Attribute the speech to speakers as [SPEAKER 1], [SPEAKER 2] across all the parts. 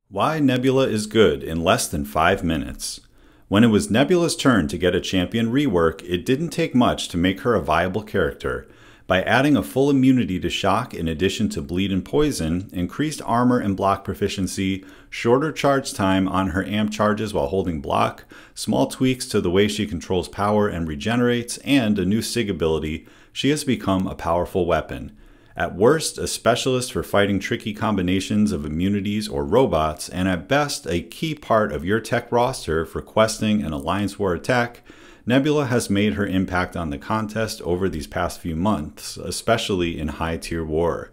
[SPEAKER 1] Why Nebula is good in less than 5 minutes. When it was Nebula's turn to get a champion rework, it didn't take much to make her a viable character. By adding a full immunity to shock in addition to bleed and poison, increased armor and block proficiency, shorter charge time on her amp charges while holding block, small tweaks to the way she controls power and regenerates, and a new SIG ability, she has become a powerful weapon. At worst, a specialist for fighting tricky combinations of immunities or robots, and at best, a key part of your tech roster for questing an Alliance War attack, Nebula has made her impact on the contest over these past few months, especially in high-tier war.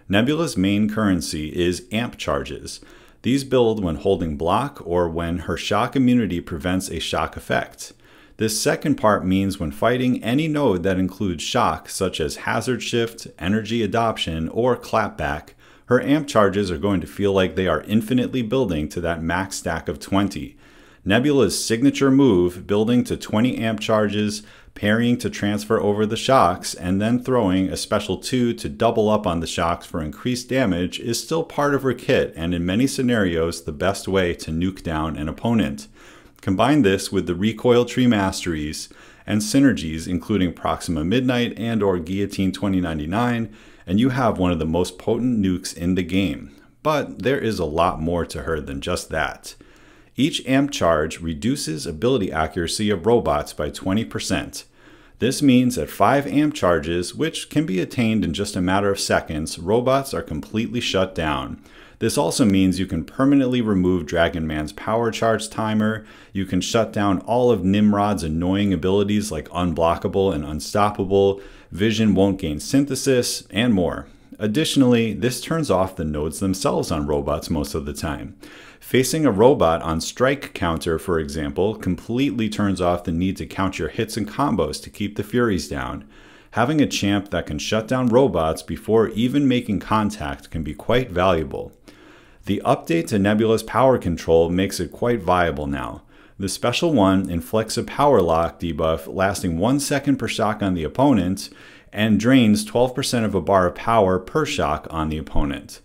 [SPEAKER 1] Nebula's main currency is amp charges. These build when holding block or when her shock immunity prevents a shock effect. This second part means when fighting any node that includes shock, such as hazard shift, energy adoption, or clapback, her amp charges are going to feel like they are infinitely building to that max stack of 20. Nebula's signature move, building to 20 amp charges, parrying to transfer over the shocks, and then throwing a special 2 to double up on the shocks for increased damage, is still part of her kit and in many scenarios the best way to nuke down an opponent. Combine this with the recoil tree masteries and synergies including Proxima Midnight and or Guillotine 2099, and you have one of the most potent nukes in the game. But there is a lot more to her than just that. Each amp charge reduces ability accuracy of robots by 20%. This means at 5 amp charges, which can be attained in just a matter of seconds, robots are completely shut down. This also means you can permanently remove Dragon Man's power charge timer, you can shut down all of Nimrod's annoying abilities like Unblockable and Unstoppable, Vision won't gain synthesis, and more. Additionally, this turns off the nodes themselves on robots most of the time. Facing a robot on strike counter, for example, completely turns off the need to count your hits and combos to keep the Furies down. Having a champ that can shut down robots before even making contact can be quite valuable. The update to Nebula's power control makes it quite viable now. The Special 1 inflicts a power lock debuff lasting 1 second per shock on the opponent and drains 12% of a bar of power per shock on the opponent.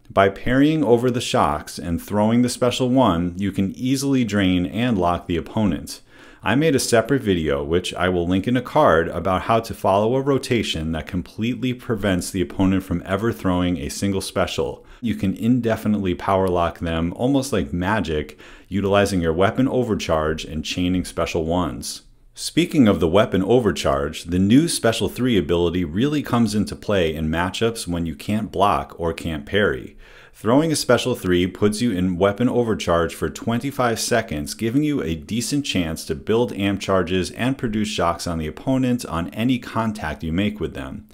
[SPEAKER 1] By parrying over the shocks and throwing the Special 1, you can easily drain and lock the opponent. I made a separate video, which I will link in a card, about how to follow a rotation that completely prevents the opponent from ever throwing a single special. You can indefinitely power lock them, almost like magic, utilizing your weapon overcharge and chaining Special 1s. Speaking of the weapon overcharge, the new Special 3 ability really comes into play in matchups when you can't block or can't parry. Throwing a Special 3 puts you in weapon overcharge for 25 seconds, giving you a decent chance to build amp charges and produce shocks on the opponent on any contact you make with them.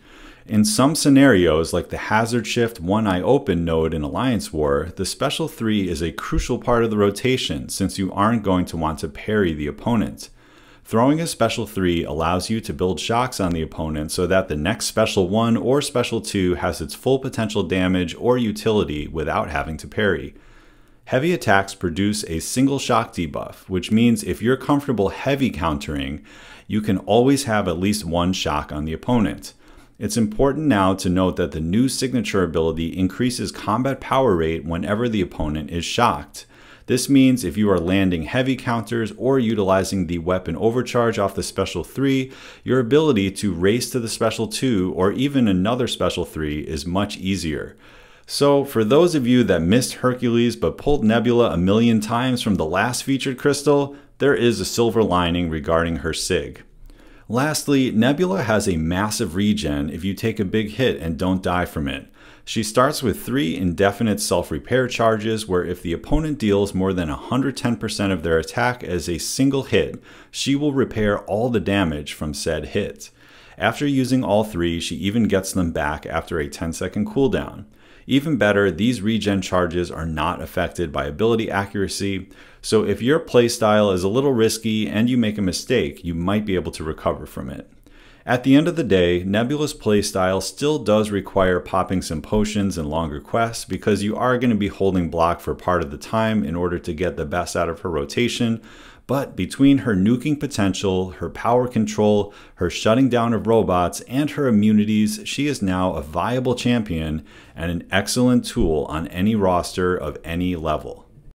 [SPEAKER 1] In some scenarios, like the Hazard Shift One Eye Open node in Alliance War, the Special 3 is a crucial part of the rotation since you aren't going to want to parry the opponent. Throwing a Special 3 allows you to build shocks on the opponent so that the next Special 1 or Special 2 has its full potential damage or utility without having to parry. Heavy attacks produce a single shock debuff, which means if you're comfortable heavy countering, you can always have at least one shock on the opponent. It's important now to note that the new signature ability increases combat power rate whenever the opponent is shocked. This means if you are landing heavy counters or utilizing the weapon overcharge off the Special 3, your ability to race to the Special 2 or even another Special 3 is much easier. So for those of you that missed Hercules but pulled Nebula a million times from the last featured crystal, there is a silver lining regarding her SIG. Lastly, Nebula has a massive regen if you take a big hit and don't die from it. She starts with 3 indefinite self-repair charges where if the opponent deals more than 110% of their attack as a single hit, she will repair all the damage from said hit. After using all 3, she even gets them back after a 10-second cooldown. Even better, these regen charges are not affected by ability accuracy, so if your playstyle is a little risky and you make a mistake, you might be able to recover from it. At the end of the day, Nebula's playstyle still does require popping some potions and longer quests because you are going to be holding block for part of the time in order to get the best out of her rotation. But between her nuking potential, her power control, her shutting down of robots, and her immunities, she is now a viable champion and an excellent tool on any roster of any level.